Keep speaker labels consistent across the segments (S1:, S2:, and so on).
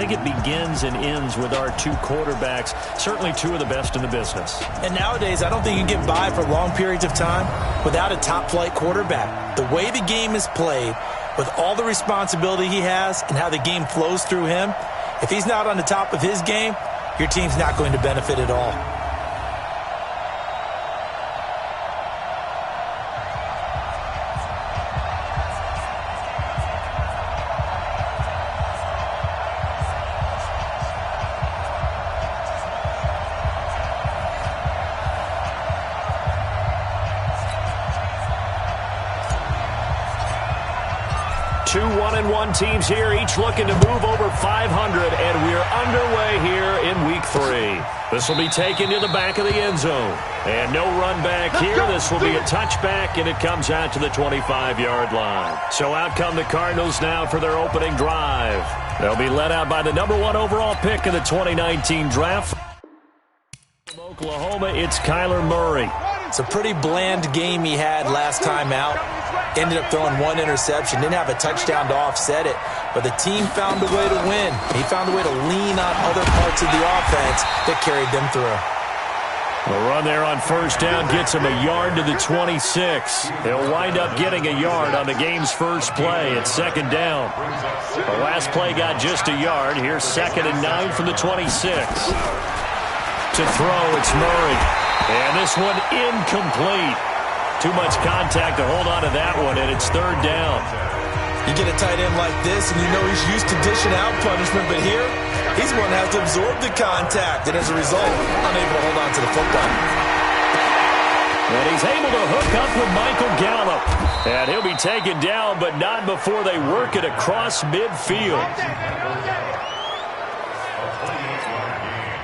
S1: think it begins and ends with our two quarterbacks, certainly two of the best in the business.
S2: And nowadays, I don't think you can get by for long periods of time without a top-flight quarterback. The way the game is played, with all the responsibility he has and how the game flows through him, if he's not on the top of his game, your team's not going to benefit at all.
S1: Two 1-1 teams here, each looking to move over 500, and we're underway here in week 3. This will be taken to the back of the end zone. And no run back here. This will be a touchback, and it comes out to the 25-yard line. So out come the Cardinals now for their opening drive. They'll be led out by the #1 overall pick in the 2019 draft. From Oklahoma, it's Kyler Murray.
S2: It's a pretty bland game he had last time out. Ended up throwing one interception. Didn't have a touchdown to offset it. But the team found a way to win. He found a way to lean on other parts of the offense that carried them through.
S1: The run there on first down gets him a yard to the 26. He'll wind up getting a yard on the game's first play at second down. The last play got just a yard. Here's 2nd and 9 from the 26. To throw, it's Murray. And this one incomplete. Too much contact to hold on to that one, and it's 3rd down.
S2: You get a tight end like this, and you know he's used to dishing out punishment, but here, he's going to have to absorb the contact, and as a result, unable to hold on to the football.
S1: And he's able to hook up with Michael Gallup. And he'll be taken down, but not before they work it across midfield.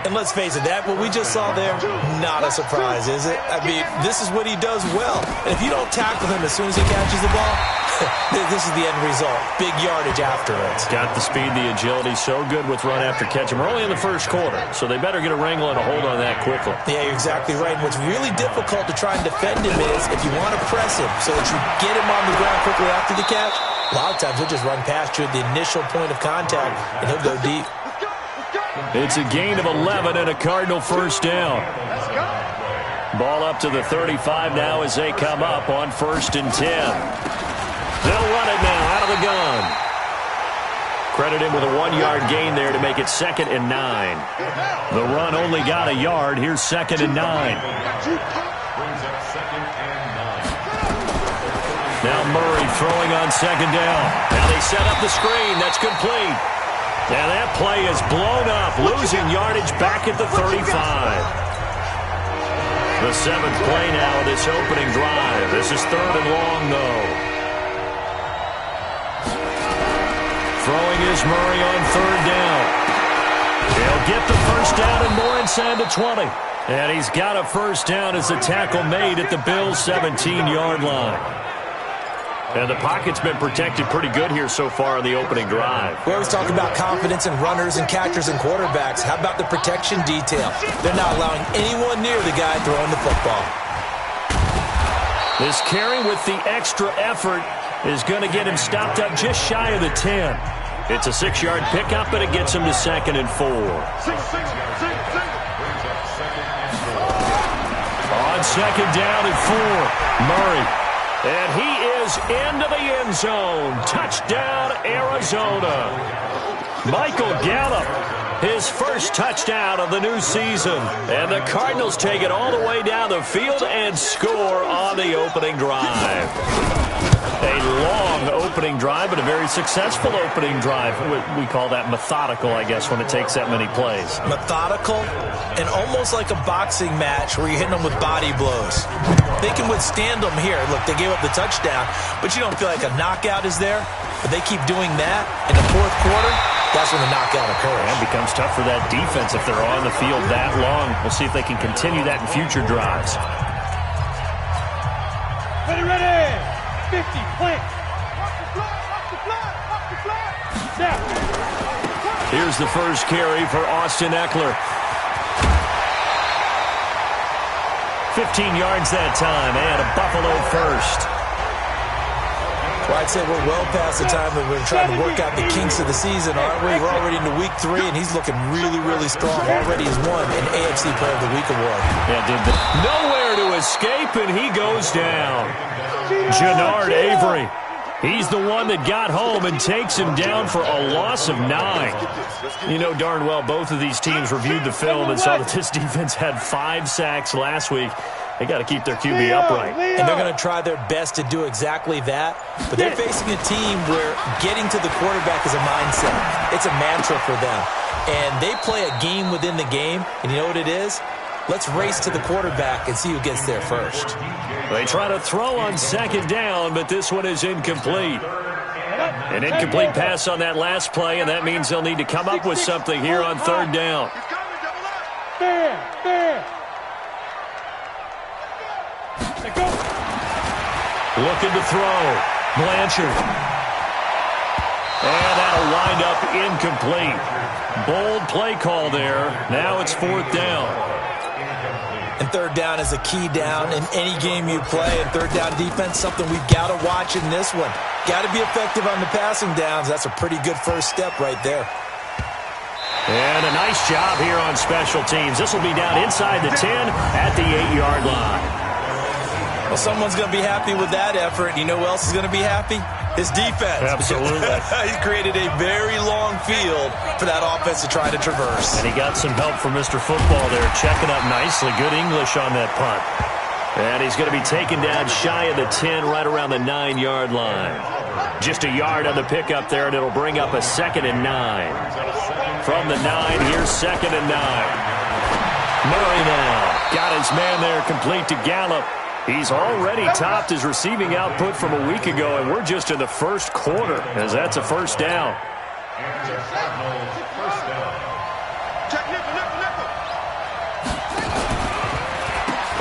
S2: And let's face it, that what we just saw there, not a surprise, is it? I mean, this is what he does well. And if you don't tackle him as soon as he catches the ball, this is the end result. Big yardage after it.
S1: Got the speed, the agility, so good with run after catch. And we're only in the first quarter, so they better get a wrangle and a hold on that quickly.
S2: Yeah, you're exactly right. And what's really difficult to try and defend him is if you want to press him so that you get him on the ground quickly after the catch, a lot of times he'll just run past you at the initial point of contact, and he'll go deep.
S1: It's a gain of 11 and a Cardinal first down. Ball up to the 35 now as they come up on 1st and 10. They'll run it now out of the gun. Credit him with a 1-yard gain there to make it 2nd and 9. The run only got a yard. Here's 2nd and 9. Now Murray throwing on 2nd down. Now they set up the screen. That's complete. And that play is blown up, losing yardage back at the 35. The 7th play now of this opening drive. This is 3rd and long, though. Throwing is Murray on 3rd down. He'll get the first down and more inside the 20. And he's got a first down as the tackle made at the Bills' 17-yard line. And the pocket's been protected pretty good here so far in the opening drive.
S2: We always talk about confidence in runners and catchers and quarterbacks. How about the protection detail? They're not allowing anyone near the guy throwing the football.
S1: This carry with the extra effort is going to get him stopped up just shy of the 10. It's a 6-yard pickup, and it gets him to 2nd and 4. On 2nd down and 4, Murray. And he is into the end zone. Touchdown, Arizona. Michael Gallup, his first touchdown of the new season. And the Cardinals take it all the way down the field and score on the opening drive. A long opening drive, but a very successful opening drive. We call that methodical, I guess, when it takes that many plays.
S2: Methodical and almost like a boxing match where you're hitting them with body blows. They can withstand them here. Look, they gave up the touchdown, but you don't feel like a knockout is there. But they keep doing that in the 4th quarter, that's when the knockout occurs.
S1: And it becomes tough for that defense if they're on the field that long. We'll see if they can continue that in future drives.
S3: Ready. 50, plant. Watch the flat. Snap.
S1: Here's the first carry for Austin Eckler. 15 yards that time, and a Buffalo first.
S2: Well, I'd say we're well past the time that we're trying to work out the kinks of the season, aren't we? We're already into week 3, and he's looking really, really strong. Already has won an AFC Player of the Week award.
S1: Yeah, nowhere to escape, and he goes down. Jannard Avery. He's the one that got home and takes him down for a loss of 9. You know darn well both of these teams reviewed the film and saw that this defense had 5 sacks last week. They got to keep their QB upright.
S2: And they're going to try their best to do exactly that. But they're facing a team where getting to the quarterback is a mindset. It's a mantra for them. And they play a game within the game. And you know what it is? Let's race to the quarterback and see who gets there first.
S1: They try to throw on 2nd down, but this one is incomplete. An incomplete pass on that last play, and that means they'll need to come up with something here on 3rd down. Looking to throw. Blanchard. And that'll wind up incomplete. Bold play call there. Now it's 4th down.
S2: And 3rd down is a key down in any game you play. And 3rd down defense, something we've got to watch in this one. Got to be effective on the passing downs. That's a pretty good first step right there.
S1: And a nice job here on special teams. This will be down inside the 10 at the 8-yard line.
S2: Well, someone's going to be happy with that effort. You know who else is going to be happy? His defense.
S1: Absolutely.
S2: He's created a very long field for that offense to try to traverse.
S1: And he got some help from Mr. Football there, checking up nicely. Good English on that punt. And he's going to be taken down shy of the 10, right around the 9-yard line. Just a yard on the pickup there, and it'll bring up a 2nd and 9. From the 9, here's 2nd and 9. Murray now got his man there, complete to Gallup. He's already topped his receiving output from a week ago, and we're just in the 1st quarter, as that's a 1st down.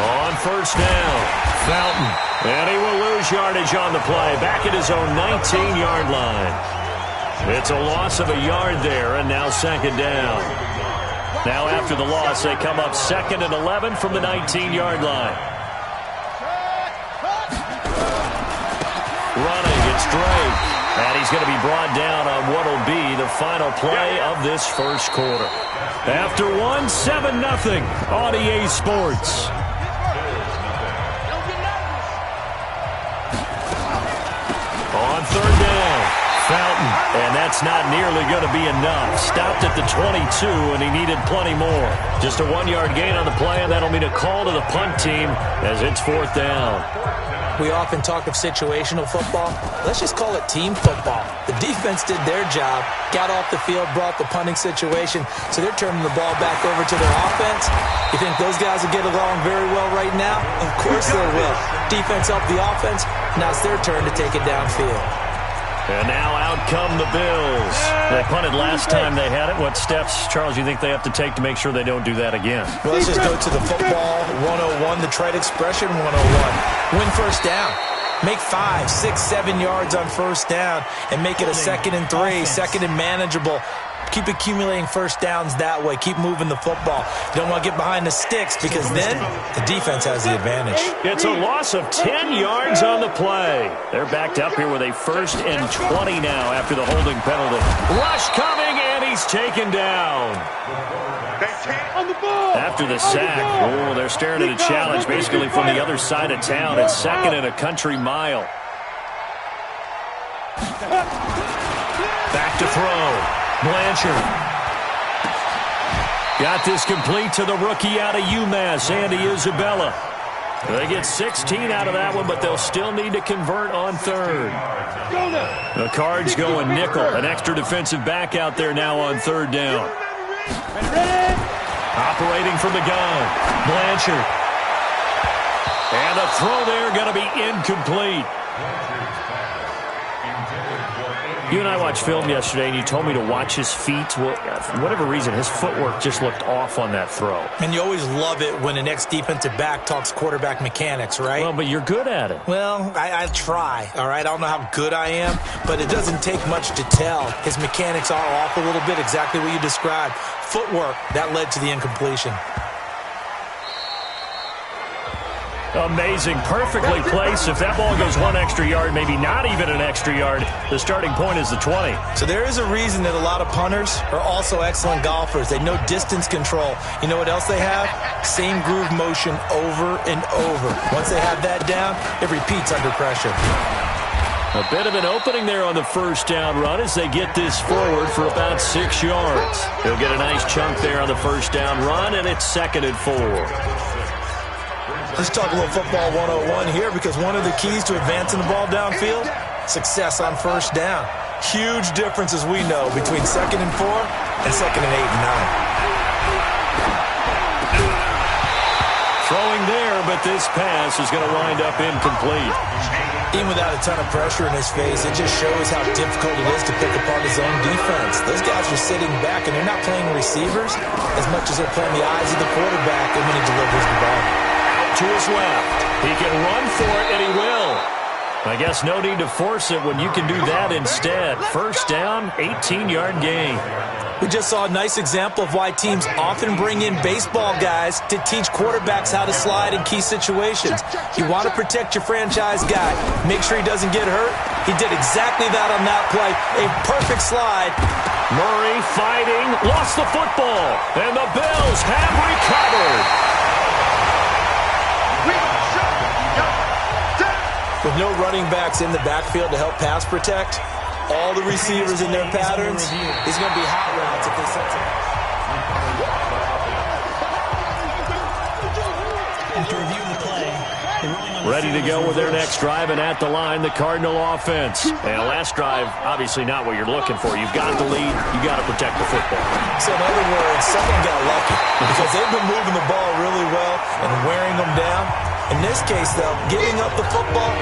S1: On 1st down, Fountain. And he will lose yardage on the play, back at his own 19-yard line. It's a loss of a yard there, and now 2nd down. Now after the loss, they come up 2nd and 11 from the 19-yard line. Running, it's Drake. And he's going to be brought down on what will be the final play of this 1st quarter. After 1, 7-0 on EA Sports. On 3rd down, Fountain. And that's not nearly going to be enough. Stopped at the 22, and he needed plenty more. Just a 1-yard gain on the play, and that'll mean a call to the punt team as it's 4th down.
S2: We often talk of situational football. Let's just call it team football. The defense did their job, got off the field, brought the punting situation, so they're turning the ball back over to their offense. You think those guys will get along very well right now? Of course they will. Defense helped the offense. Now it's their turn to take it downfield.
S1: And now out come the Bills. They punted last time they had it. What steps, Charles, you think they have to take to make sure they don't do that again?
S2: Well, let's just go to the football 101, the trade expression 101. Win 1st down. Make 5, 6, 7 yards on 1st down and make it a 2nd and 3, 2nd and manageable. Keep accumulating 1st downs that way. Keep moving the football. You don't want to get behind the sticks because then the defense has the advantage.
S1: It's a loss of 10 yards on the play. They're backed up here with a 1st and 20 now after the holding penalty. Rush coming, and he's taken down. After the sack, they're staring at a challenge basically from the other side of town. It's 2nd and a country mile. Back to throw. Blanchard. Got this complete to the rookie out of UMass, Andy Isabella. They get 16 out of that one, but they'll still need to convert on 3rd. The Cards going nickel. An extra defensive back out there now on 3rd down. Operating from the gun. Blanchard. And a throw there going to be incomplete. You and I watched film yesterday, and you told me to watch his feet. Well, for whatever reason, his footwork just looked off on that throw.
S2: And you always love it when an ex-defensive back talks quarterback mechanics, right?
S1: Well, but you're good at it.
S2: Well, I try, all right? I don't know how good I am, but it doesn't take much to tell. His mechanics are off a little bit, exactly what you described. Footwork, that led to the incompletion.
S1: Amazing. Perfectly placed. If that ball goes one extra yard, maybe not even an extra yard, the starting point is the 20.
S2: So there is a reason that a lot of punters are also excellent golfers. They know distance control. You know what else they have? Same groove motion over and over. Once they have that down, it repeats under pressure.
S1: A bit of an opening there on the first down run as they get this forward for about 6 yards. He'll get a nice chunk there on the first down run, and it's 2nd and 4.
S2: Let's talk a little football 101 here, because one of the keys to advancing the ball downfield, success on first down. Huge difference, as we know, between 2nd and 4 and 2nd and 8 and 9.
S1: Throwing there, but this pass is going to wind up incomplete.
S2: Even without a ton of pressure in his face, it just shows how difficult it is to pick apart his own defense. Those guys are sitting back, and they're not playing receivers as much as they're playing the eyes of the quarterback and when he delivers the ball.
S1: Out to his left. He can run for it, and he will. I guess no need to force it when you can do that instead. First down, 18-yard gain.
S2: We just saw a nice example of why teams often bring in baseball guys to teach quarterbacks how to slide in key situations. You want to protect your franchise guy. Make sure he doesn't get hurt. He did exactly that on that play. A perfect slide.
S1: Murray fighting, lost the football, and the Bills have recovered.
S2: With no running backs in the backfield to help pass protect, all the receivers in their patterns, these are going to be hot routes if they set them.
S4: After reviewing the play,
S1: ready to go with their next drive, and at the line, the Cardinal offense. And last drive, obviously not what you're looking for. You've got the lead. You've got to protect the football.
S2: So in other words, someone got lucky because they've been moving the ball really well and wearing them down. In this case, though, giving up the football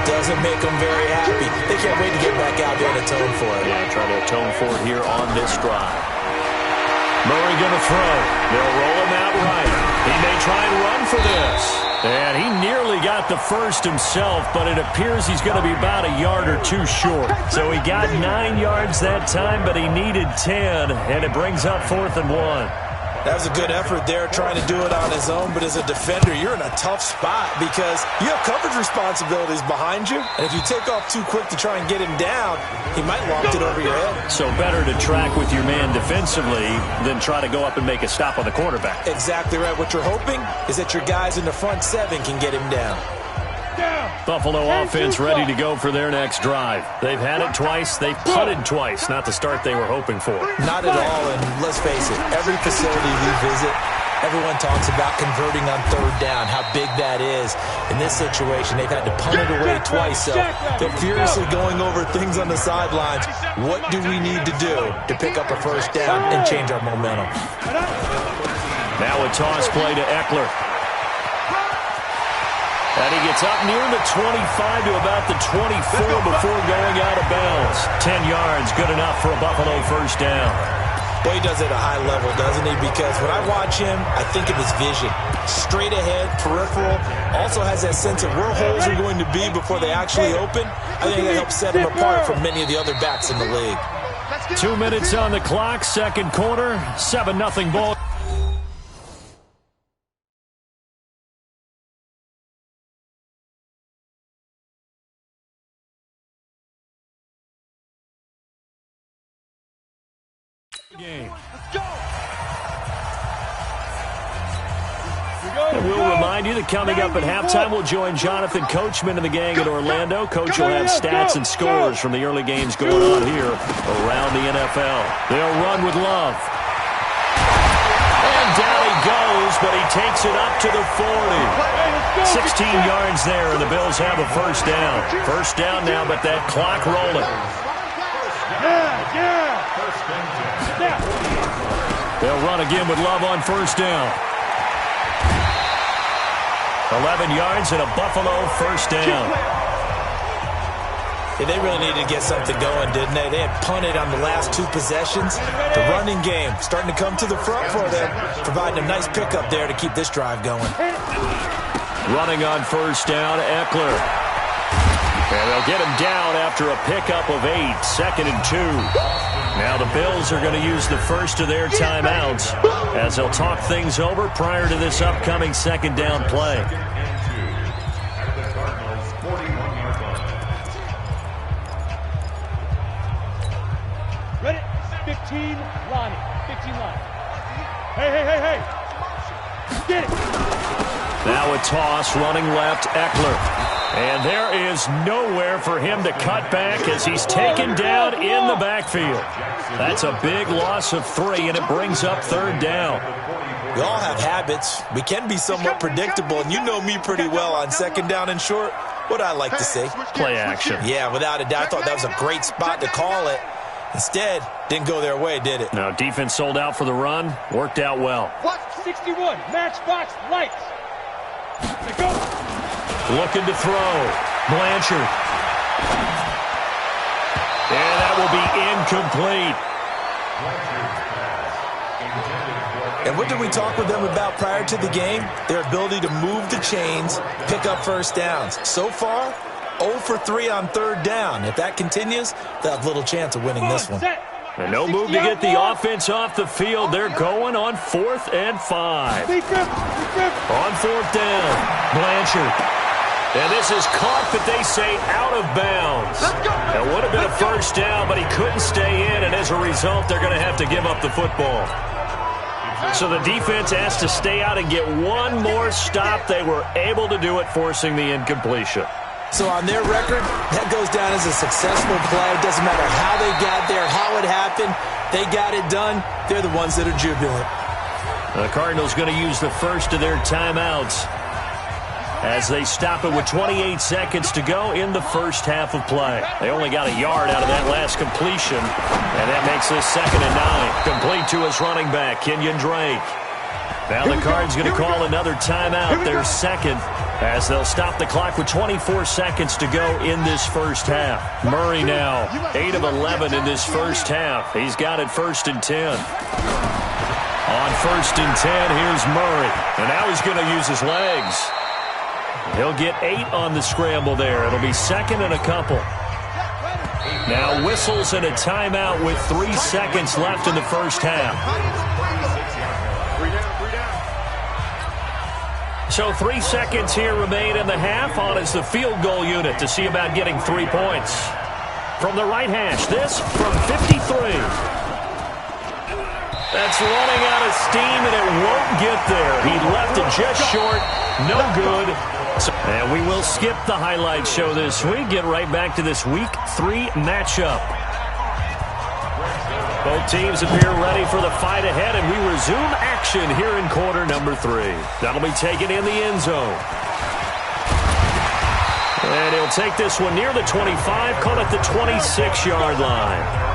S2: doesn't make them very happy. They can't wait to get back out there and atone for it.
S1: Yeah, try to atone for it here on this drive. Murray going to throw. They'll roll him out right. He may try and run for this. And he nearly got the first himself, but it appears he's going to be about a yard or two short. So he got 9 yards that time, but he needed 10, and it brings up 4th and 1.
S2: That was a good effort there, trying to do it on his own. But as a defender, you're in a tough spot because you have coverage responsibilities behind you. And if you take off too quick to try and get him down, he might loft it over your head.
S1: So better to track with your man defensively than try to go up and make a stop on the quarterback.
S2: Exactly right. What you're hoping is that your guys in the front 7 can get him down.
S1: Buffalo offense ready to go for their next drive. They've had it twice. They've punted twice. Not the start they were hoping for.
S2: Not at all, and let's face it, every facility we visit, everyone talks about converting on 3rd down, how big that is. In this situation, they've had to punt it away twice, so they're furiously going over things on the sidelines. What do we need to do to pick up a first down and change our momentum?
S1: Now a toss play to Eckler. And he gets up near the 25 to about the 24 before going out of bounds. 10 yards, good enough for a Buffalo first down.
S2: Well, he does it at a high level, doesn't he? Because when I watch him, I think of his vision. Straight ahead, peripheral. Also has that sense of where holes are going to be before they actually open. I think that helps set him apart from many of the other backs in the league.
S1: 2 minutes on the clock, second quarter, 7-0 ball. Game. And we'll remind you that coming up at halftime, we'll join Jonathan Coachman and the gang in Orlando. Coach will have stats and scores from the early games going on here around the NFL. They'll run with Love. And down he goes, but he takes it up to the 40. 16 yards there, and the Bills have a first down. First down now, but that clock rolling. They'll run again with Love on first down. 11 yards and a Buffalo first down.
S2: Yeah, they really needed to get something going, didn't they? They had punted on the last 2 possessions. The running game starting to come to the front for them, providing a nice pickup there to keep this drive going.
S1: Running on first down, Eckler. And they'll get him down after a pickup of 8, 2nd and 2. Now the Bills are going to use the first of their timeouts as they'll talk things over prior to this upcoming second down play.
S3: 15 Lonnie. 15 Lonnie. Hey. Get it.
S1: Now a toss, running left, Eckler. And there is nowhere for him to cut back as he's taken down in the backfield. That's a big loss of 3, and it brings up 3rd down.
S2: We all have habits. We can be somewhat predictable, and you know me pretty well on 2nd down and short. What I like to say?
S1: Play action.
S2: Yeah, without a doubt. I thought that was a great spot to call it. Instead, didn't go their way, did it?
S1: No, defense sold out for the run. Worked out well.
S3: 61, matchbox lights. Let's go.
S1: Looking to throw. Blanchard. And that will be incomplete.
S2: And what did we talk with them about prior to the game? Their ability to move the chains, pick up first downs. So far, 0 for 3 on 3rd down. If that continues, they'll have little chance of winning this one.
S1: And no move to get the offense off the field. They're going on 4th and 5. On 4th down, Blanchard. And this is caught, but they say out of bounds. That would have been a first down, but he couldn't stay in, and as a result, they're going to have to give up the football. So the defense has to stay out and get one more stop. They were able to do it, forcing the incompletion.
S2: So on their record, that goes down as a successful play. It doesn't matter how they got there, how it happened. They got it done. They're the ones that are jubilant.
S1: The Cardinals going to use the first of their timeouts as they stop it with 28 seconds to go in the first half of play. They only got a yard out of that last completion, and that makes this 2nd and 9. Complete to his running back, Kenyon Drake. Now the Cards going to call another timeout, their 2nd, as they'll stop the clock with 24 seconds to go in this first half. Murray now, 8 of 11 in this first half. He's got it 1st and 10. On 1st and 10, here's Murray. And now he's going to use his legs. He'll get 8 on the scramble there. It'll be 2nd and a couple. Now whistles and a timeout with 3 seconds left in the first half. So 3 seconds here remain in the half. On is the field goal unit to see about getting 3 points. From the right hash, this from 53. That's running out of steam, and it won't get there. He left it just short. No good. And we will skip the highlight show this week. Get right back to this Week 3 matchup. Both teams appear ready for the fight ahead, and we resume action here in quarter number 3. That'll be taken in the end zone. And he'll take this one near the 25, call it the 26-yard line.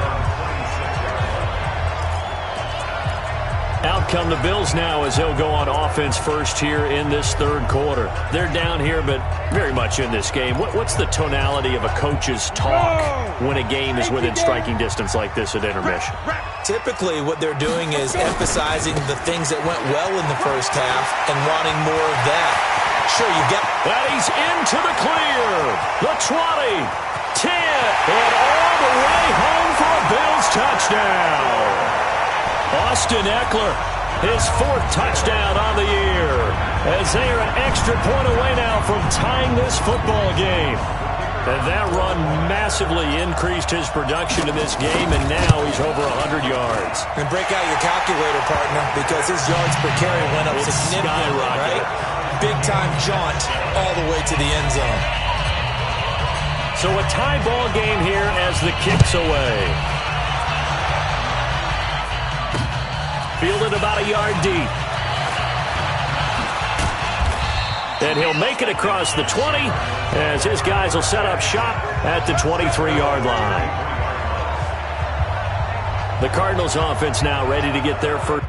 S1: Out come the Bills now as they'll go on offense first here in this 3rd quarter. They're down here, but very much in this game. What's the tonality of a coach's talk when a game is within striking distance like this at intermission?
S2: Typically, what they're doing is emphasizing the things that went well in the first half and wanting more of that. Sure, you get...
S1: And he's into the clear. The 20, 10, and all the way home for a Bills touchdown. Austin Eckler, his 4th touchdown on the year, as they are an extra point away now from tying this football game. And that run massively increased his production in this game, and now he's over 100 yards.
S2: And break out your calculator, partner, because his yards per carry went up significantly, right? Big-time jaunt all the way to the end zone.
S1: So a tie ball game here as the kick's away. Fielded about a yard deep. And he'll make it across the 20 as his guys will set up shop at the 23-yard line. The Cardinals offense now ready to get their first.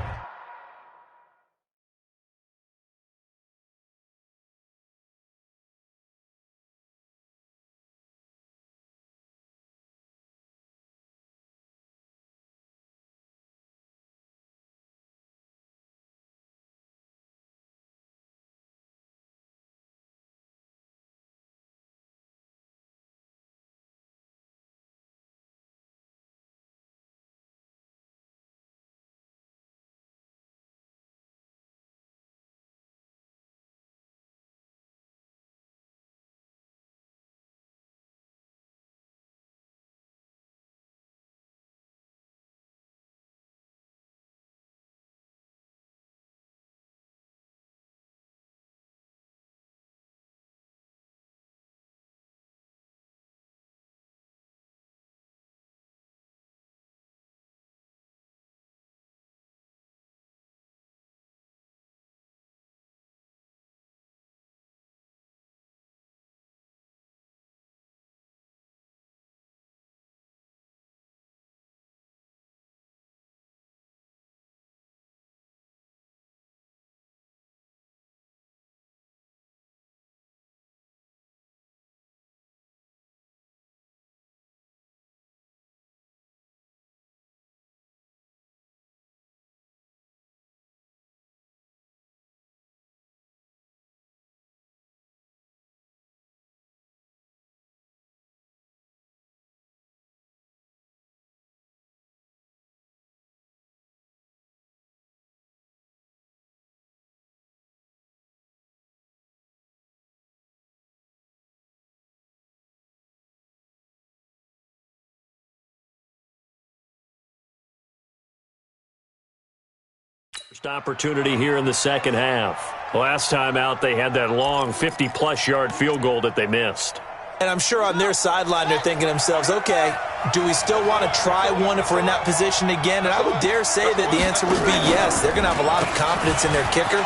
S1: First opportunity here in the second half. Last time out, they had that long 50-plus yard field goal that they missed.
S2: And I'm sure on their sideline they're thinking to themselves, okay, do we still want to try one if we're in that position again? And I would dare say that the answer would be yes. They're going to have a lot of confidence in their kicker.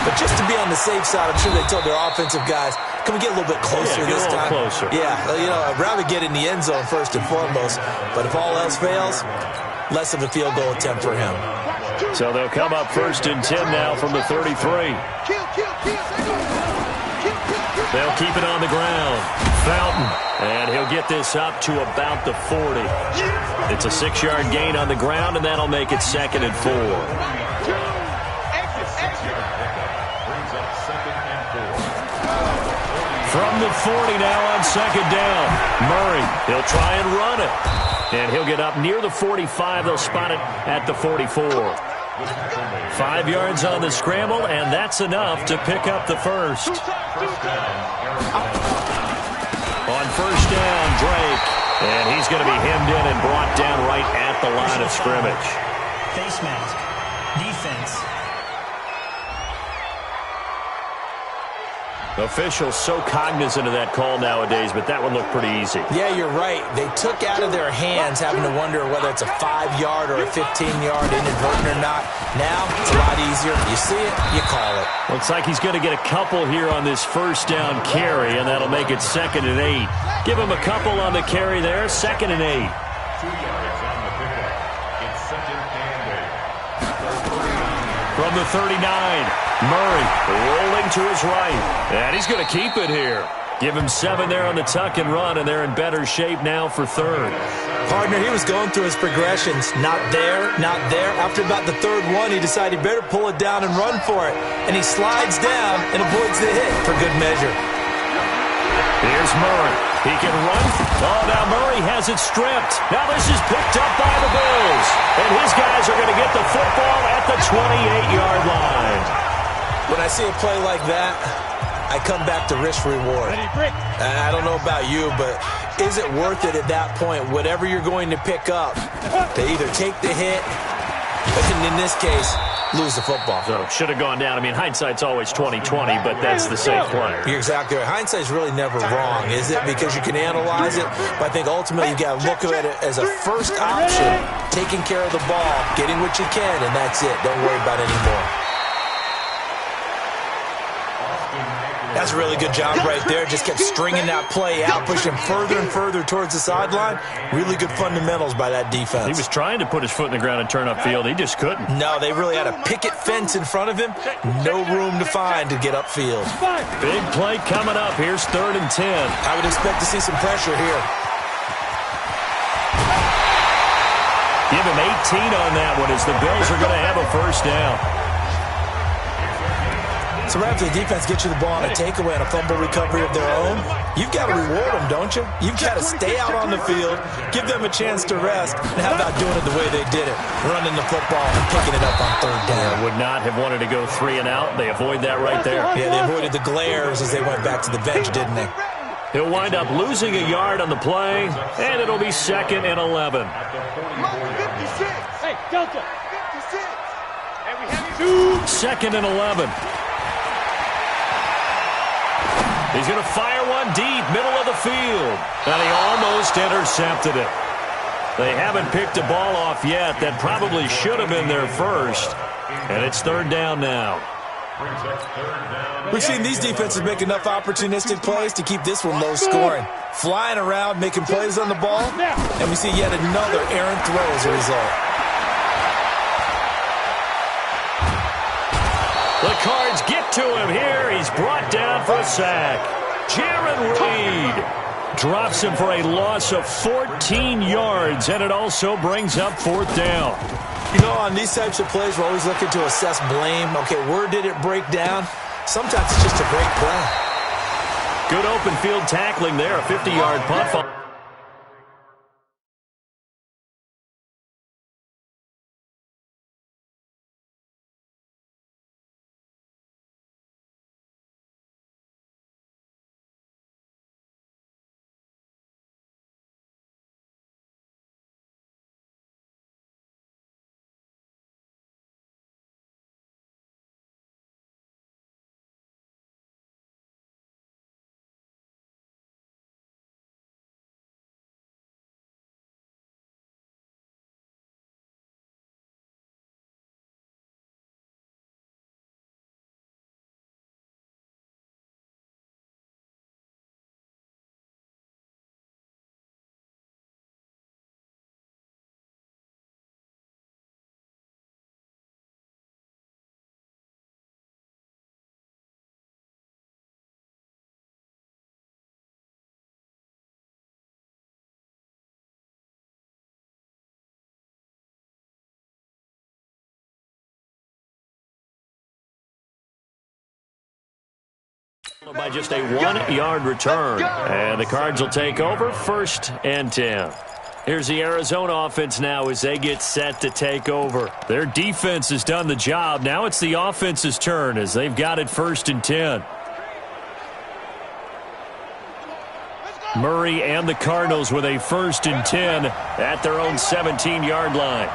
S2: But just to be on the safe side, I'm sure they told their offensive guys, can we get a little bit closer this time?
S1: Closer.
S2: Yeah, I'd rather get in the end zone first and foremost. But if all else fails, less of a field goal attempt for him.
S1: So they'll come up 1st and 10 now from the 33. They'll keep it on the ground. Fountain, and he'll get this up to about the 40. It's a 6-yard gain on the ground, and that'll make it 2nd and 4. From the 40 now on 2nd down. Murray, he'll try and run it. And he'll get up near the 45. They'll spot it at the 44. 5 yards on the scramble, and that's enough to pick up the first. On 1st down, Drake. And he's going to be hemmed in and brought down right at the line of scrimmage.
S4: Face mask. Defense.
S1: Officials so cognizant of that call nowadays, but that one looked pretty easy.
S2: Yeah, you're right. They took out of their hands having to wonder whether it's a 5-yard or a 15-yard inadvertent or not. Now, it's a lot easier. You see it, you call it.
S1: Looks like he's going to get a couple here on this 1st down carry, and that'll make it 2nd and 8. Give him a couple on the carry there, 2nd and 8.
S5: 2 yards on the pickup. It's 2nd and 8.
S1: From the 39, Murray rolling to his right. And he's going to keep it here. Give him 7 there on the tuck and run, and they're in better shape now for 3rd.
S2: Partner, he was going through his progressions. Not there, not there. After about the 3rd one, he decided he better pull it down and run for it. And he slides down and avoids the hit for good measure.
S1: Here's Murray. He can run. Oh, now Murray has it stripped. Now this is picked up by the Bills. And his guys are going to get the football at the 28-yard line.
S2: When I see a play like that, I come back to risk-reward. I don't know about you, but is it worth it at that point, whatever you're going to pick up, to either take the hit, and in this case, lose the football?
S1: So should have gone down. I mean, hindsight's always 20/20, but that's the safe play.
S2: You're exactly right. Hindsight's really never wrong, is it? Because you can analyze it, but I think ultimately you got to look at it as a first option, taking care of the ball, getting what you can, and that's it. Don't worry about it anymore. That's a really good job right there. Just kept stringing that play out, pushing further and further towards the sideline. Really good fundamentals by that defense.
S1: He was trying to put his foot in the ground and turn upfield. He just couldn't.
S2: No, they really had a picket fence in front of him. No room to find to get upfield.
S1: Big play coming up. Here's 3rd and 10.
S2: I would expect to see some pressure here.
S1: Give him 18 on that one as the Bills are going to have a 1st down.
S2: So right after the defense gets you the ball on a takeaway and a fumble recovery of their own, you've got to reward them, don't you? You've got to stay out on the field, give them a chance to rest, and how about doing it the way they did it, running the football and picking it up on 3rd down.
S1: Yeah, would not have wanted to go 3 and out. They avoid that right there.
S2: Yeah, they avoided the glares as they went back to the bench, didn't they?
S1: He'll wind up losing a yard on the play, and it'll be 2nd and 11.
S3: Hey, Delta.
S1: 2nd and 11. He's going to fire one deep, middle of the field. And he almost intercepted it. They haven't picked a ball off yet. That probably should have been their first. And it's 3rd down now.
S2: We've seen these defenses make enough opportunistic plays to keep this one low scoring. Flying around, making plays on the ball. And we see yet another errant throw as a result.
S1: The Cards get to him here. He's brought down for a sack. Jaron Reed drops him for a loss of 14 yards, and it also brings up 4th down.
S2: You know, on these types of plays, we're always looking to assess blame. Okay, where did it break down? Sometimes it's just a great play.
S1: Good open field tackling there, a 50-yard punt. By just a 1-yard return. And the Cards will take over 1st and 10. Here's the Arizona offense now as they get set to take over. Their defense has done the job. Now it's the offense's turn as they've got it 1st and 10. Murray and the Cardinals with a 1st and 10 at their own 17-yard line.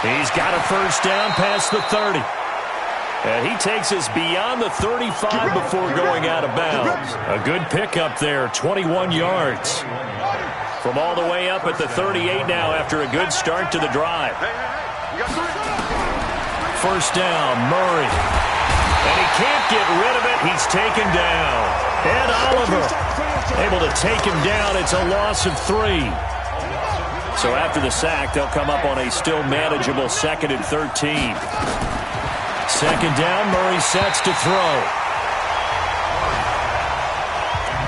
S1: He's got a 1st down past the 30. And he takes us beyond the 35 before going out of bounds. A good pickup there, 21 yards. From all the way up at the 38 now after a good start to the drive. 1st down, Murray. And he can't get rid of it. He's taken down. Ed Oliver able to take him down. It's a loss of 3. So after the sack, they'll come up on a still manageable 2nd and 13. 2nd down, Murray sets to throw.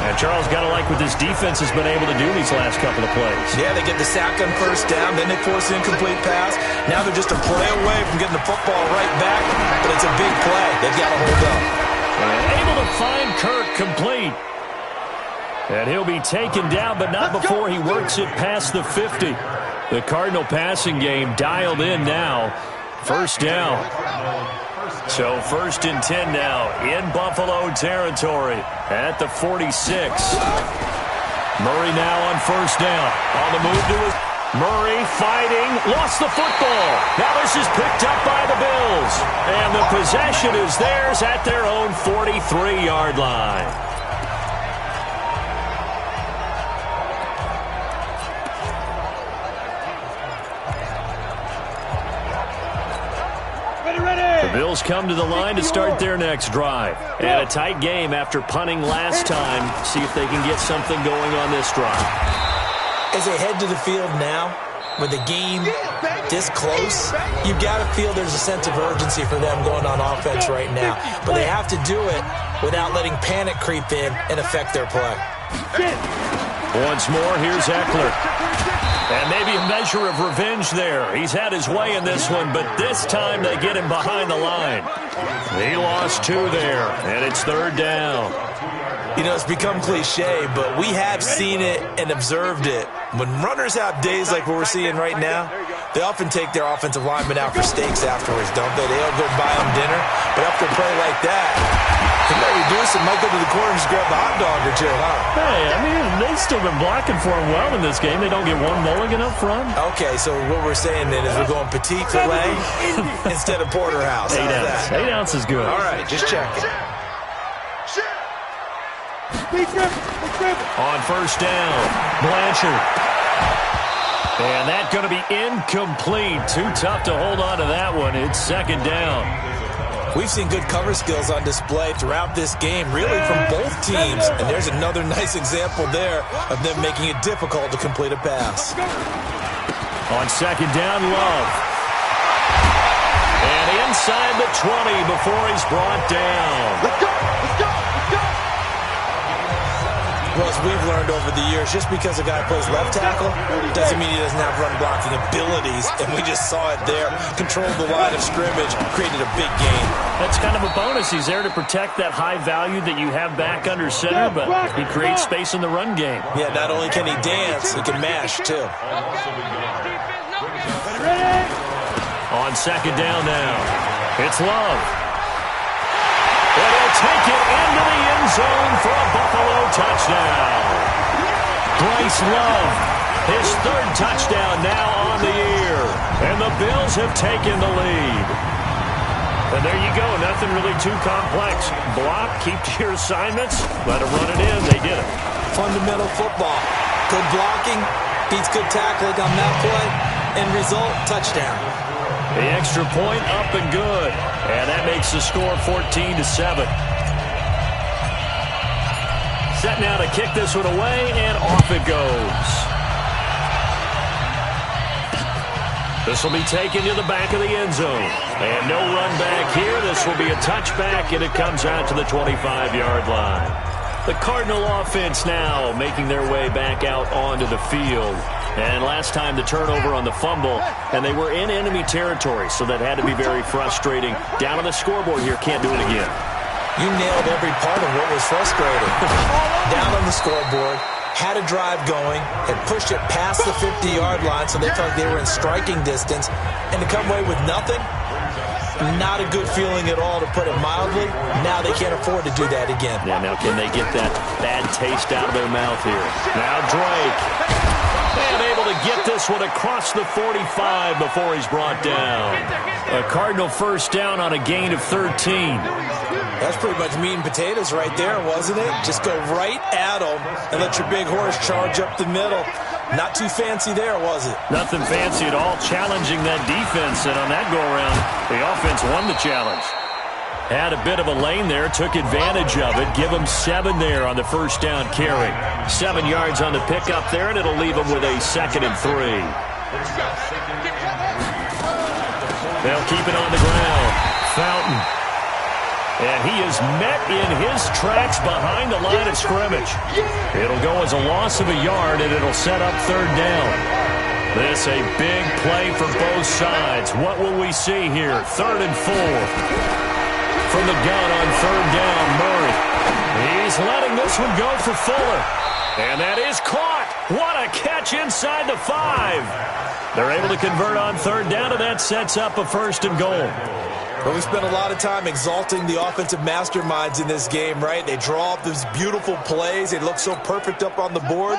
S1: And Charles got to like what this defense has been able to do these last couple of plays.
S2: Yeah, they get the sack on 1st down, then they force an incomplete pass. Now they're just a play away from getting the football right back, but it's a big play. They've got to hold up.
S1: And able to find Kirk complete. And he'll be taken down, but not before he works it past the 50. The Cardinal passing game dialed in now. 1st down. So 1st and 10 now in Buffalo territory at the 46. Murray now on 1st down. On the move to his... Murray fighting, lost the football. Now this is picked up by the Bills. And the possession is theirs at their own 43-yard line. The Bills come to the line to start their next drive. And a tight game after punting last time. See if they can get something going on this drive.
S2: As they head to the field now, with the game this close, you've got to feel there's a sense of urgency for them going on offense right now. But they have to do it without letting panic creep in and affect their play.
S1: Once more, here's Eckler. And maybe a measure of revenge there. He's had his way in this one, but this time they get him behind the line. He lost 2 there, and it's 3rd down.
S2: You know, it's become cliche, but we have seen it and observed it. When runners have days like what we're seeing right now, they often take their offensive linemen out for steaks afterwards, don't they? They'll go buy them dinner, but after a play like that, they might reduce it, might go to the corner and just grab a hot dog or 2, huh?
S1: Hey, I mean, they've still been blocking for him well in this game. They don't get one mulligan up front.
S2: Okay, so what we're saying then is we're going petite filet instead of porterhouse.
S1: 8 ounce. 8 ounce is good.
S2: All right, just checking.
S1: On 1st down, Blanchard. And that's going to be incomplete. Too tough to hold on to that one. It's 2nd down.
S2: We've seen good cover skills on display throughout this game, really from both teams. And there's another nice example there of them making it difficult to complete a pass.
S1: On 2nd down, Love. And inside the 20 before he's brought down.
S3: Let's go! Let's go! Let's go!
S2: Well, as we've learned over the years, just because a guy plays left tackle doesn't mean he doesn't have run blocking abilities, and we just saw it there. Controlled the line of scrimmage, created a big gain.
S1: That's kind of a bonus. He's there to protect that high value that you have back under center, but he creates space in the run game.
S2: Yeah, not only can he dance, he can mash, too.
S1: On 2nd down now, it's Love. And he'll take it into the end zone for a Buffalo touchdown. Bryce Love, his 3rd touchdown now on the year. And the Bills have taken the lead. And there you go, nothing really too complex. Block, keep to your assignments, let them run it in. They did it.
S2: Fundamental football. Good blocking, beats good tackling on that play. End result, touchdown.
S1: The extra point up and good. And that makes the score 14-7. Set now to kick this one away, and off it goes. This will be taken to the back of the end zone. And no run back here. This will be a touchback, and it comes out to the 25-yard line. The Cardinal offense now making their way back out onto the field. And last time the turnover on the fumble, and they were in enemy territory, so that had to be very frustrating. Down on the scoreboard here, can't do it again.
S2: You nailed every part of what was frustrating. Down on the scoreboard, had a drive going, had pushed it past the 50-yard line, so they felt like they were in striking distance, and to come away with nothing, not a good feeling at all, to put it mildly. Now they can't afford to do that again.
S1: Yeah, now can they get that bad taste out of their mouth here? Now Drake. And able to get this one across the 45 before he's brought down. A Cardinal first down on a gain of 13.
S2: That's pretty much meat and potatoes right there, wasn't it? Just go right at them and let your big horse charge up the middle. Not too fancy there, was it?
S1: Nothing fancy at all, challenging that defense. And on that go-around, the offense won the challenge. Had a bit of a lane there, took advantage of it. Give them 7 there on the first down carry. 7 yards on the pickup there, and it'll leave them with a 2nd and 3. They'll keep it on the ground. Fountain. And he is met in his tracks behind the line of scrimmage. It'll go as a loss of a yard, and it'll set up 3rd down. This a big play for both sides. What will we see here? 3rd and 4. From the gun on 3rd down, Murray. He's letting this one go for Fuller. And that is caught. What a catch inside the 5. They're able to convert on 3rd down, and that sets up a 1st and goal.
S2: Well, we spent a lot of time exalting the offensive masterminds in this game, right? They draw up these beautiful plays. They look so perfect up on the board.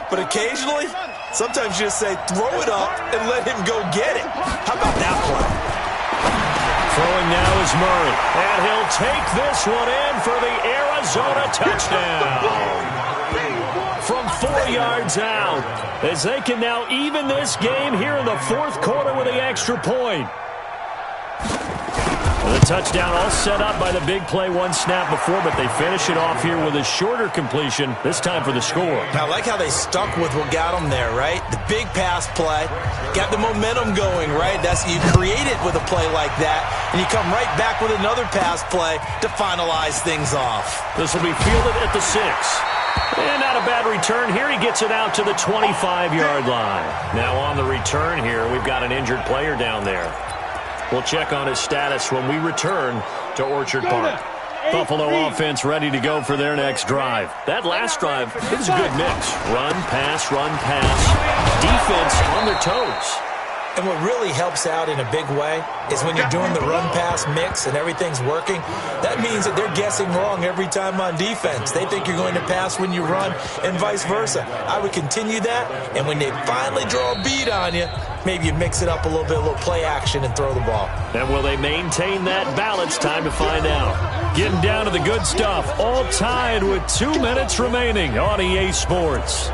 S2: But occasionally, sometimes you just say, throw it up and let him go get it. How about that play?
S1: Throwing now is Murray, and he'll take this one in for the Arizona touchdown. From 4 yards out, as they can now even this game here in the 4th quarter with the extra point. The touchdown all set up by the big play 1 snap before, but they finish it off here with a shorter completion, this time for the score.
S2: I like how they stuck with what got them there, right? The big pass play, got the momentum going, right? That's you create it with a play like that, and you come right back with another pass play to finalize things off.
S1: This will be fielded at the 6. And not a bad return here. He gets it out to the 25-yard line. Now on the return here, we've got an injured player down there. We'll check on his status when we return to Orchard Park. Buffalo offense ready to go for their next drive. That last drive, it was a good mix. Run, pass, defense on their toes.
S2: And what really helps out in a big way is when you're doing the run-pass mix and everything's working, that means that they're guessing wrong every time on defense. They think you're going to pass when you run and vice versa. I would continue that, and when they finally draw a beat on you, maybe you mix it up a little bit, a little play action, and throw the ball.
S1: And will they maintain that balance? Time to find out. Getting down to the good stuff, all tied with 2 minutes remaining on EA Sports.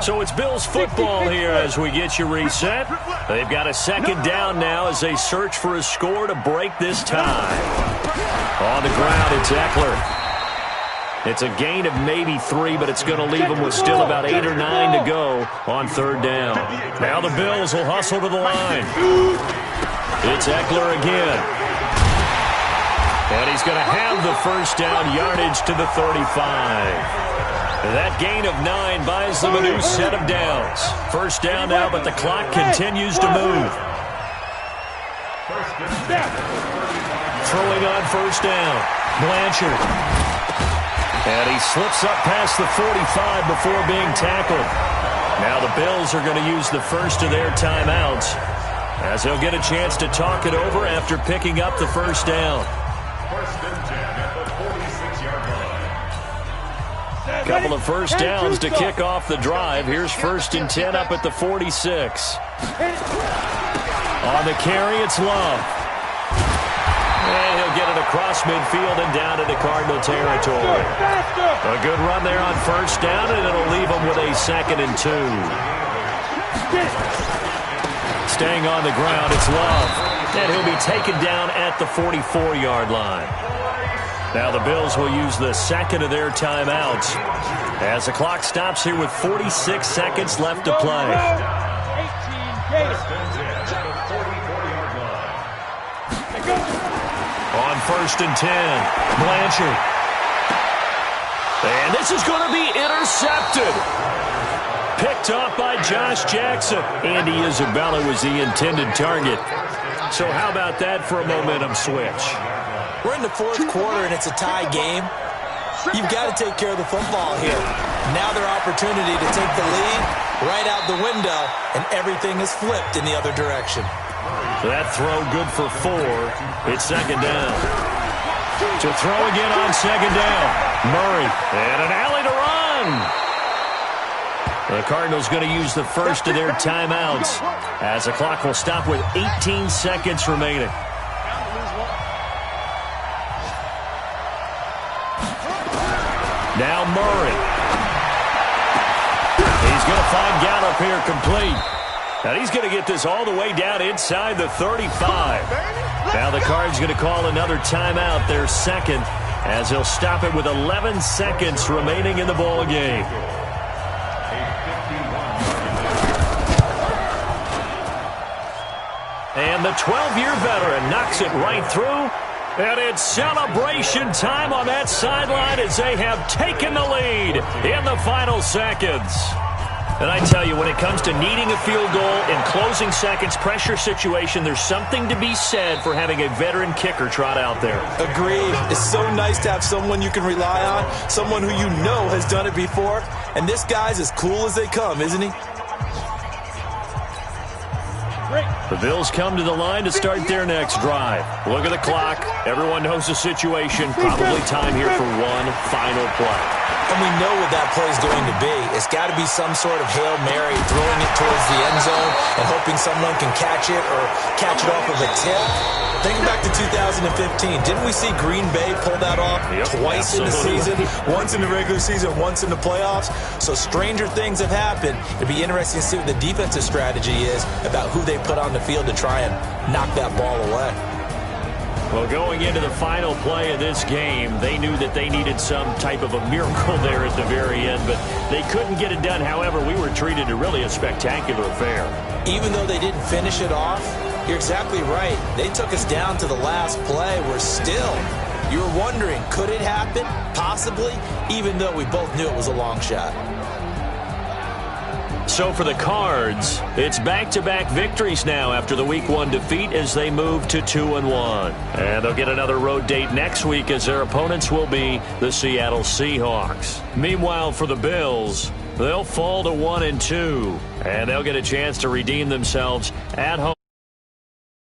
S1: So it's Bills football here as we get you reset. They've got a 2nd down now as they search for a score to break this tie. On the ground, it's Eckler. It's a gain of maybe 3, but it's going to leave them with still about 8 or 9 to go on 3rd down. Now the Bills will hustle to the line. It's Eckler again. And he's going to have the 1st down, yardage to the 35. That gain of 9 buys them a new set of downs. 1st down now, but the clock continues to move. Throwing on 1st down, Blanchard. And he slips up past the 45 before being tackled. Now the Bills are going to use the first of their timeouts as they'll get a chance to talk it over after picking up the 1st down.
S5: 1st and 10 at the 46-yard line.
S1: Couple of 1st downs to kick off the drive. Here's 1st and 10 up at the 46. On the carry, it's Love. And he'll get it across midfield and down into Cardinal territory. A good run there on 1st down, and it'll leave him with a 2nd and 2. Staying on the ground, it's Love. And he'll be taken down at the 44-yard line. Now the Bills will use the 2nd of their timeouts as the clock stops here with 46 seconds left to play.
S5: 1st and 10 at the 44-yard line.
S1: On 1st and 10, Blanchard. And this is going to be intercepted. Picked off by Josh Jackson. Andy Isabella was the intended target. So how about that for a momentum switch?
S2: We're in the fourth quarter, and it's a tie game. You've got to take care of the football here. Now their opportunity to take the lead right out the window, and everything is flipped in the other direction.
S1: So that throw good for 4. It's second down. To throw again on second down. Murray, and an alley to run. The Cardinals going to use the first of their timeouts as the clock will stop with 18 seconds remaining. Now Murray. He's going to find Gallup here complete. And he's going to get this all the way down inside the 35. Now the Cards going to call another timeout, their second, as they'll stop it with 11 seconds remaining in the ball game. And the 12-year veteran knocks it right through. And it's celebration time on that sideline as they have taken the lead in the final seconds. And I tell you, when it comes to needing a field goal in closing seconds, pressure situation, there's something to be said for having a veteran kicker trot out there.
S2: Agreed. It's so nice to have someone you can rely on, someone who you know has done it before. And this guy's as cool as they come, isn't he?
S1: The Bills come to the line to start their next drive. Look at the clock. Everyone knows the situation. Probably time here for one final play.
S2: And we know what that play is going to be. It's got to be some sort of Hail Mary, throwing it towards the end zone and hoping someone can catch it or catch it off of a tip. Think back to 2015. Didn't we see Green Bay pull that off twice in the season? Once in the regular season, once in the playoffs. So stranger things have happened. It'd be interesting to see what the defensive strategy is about who they put on the field to try and knock that ball away.
S1: Well, going into the final play of this game, they knew that they needed some type of a miracle there at the very end, but they couldn't get it done. However, we were treated to really a spectacular affair.
S2: Even though they didn't finish it off, you're exactly right. They took us down to the last play. We're still, you were wondering, could it happen? Possibly, even though we both knew it was a long shot.
S1: So for the Cards, it's back-to-back victories now after the Week 1 defeat as they move to 2-1. And they'll get another road date next week as their opponents will be the Seattle Seahawks. Meanwhile, for the Bills, they'll fall to 1-2, and they'll get a chance to redeem themselves at home.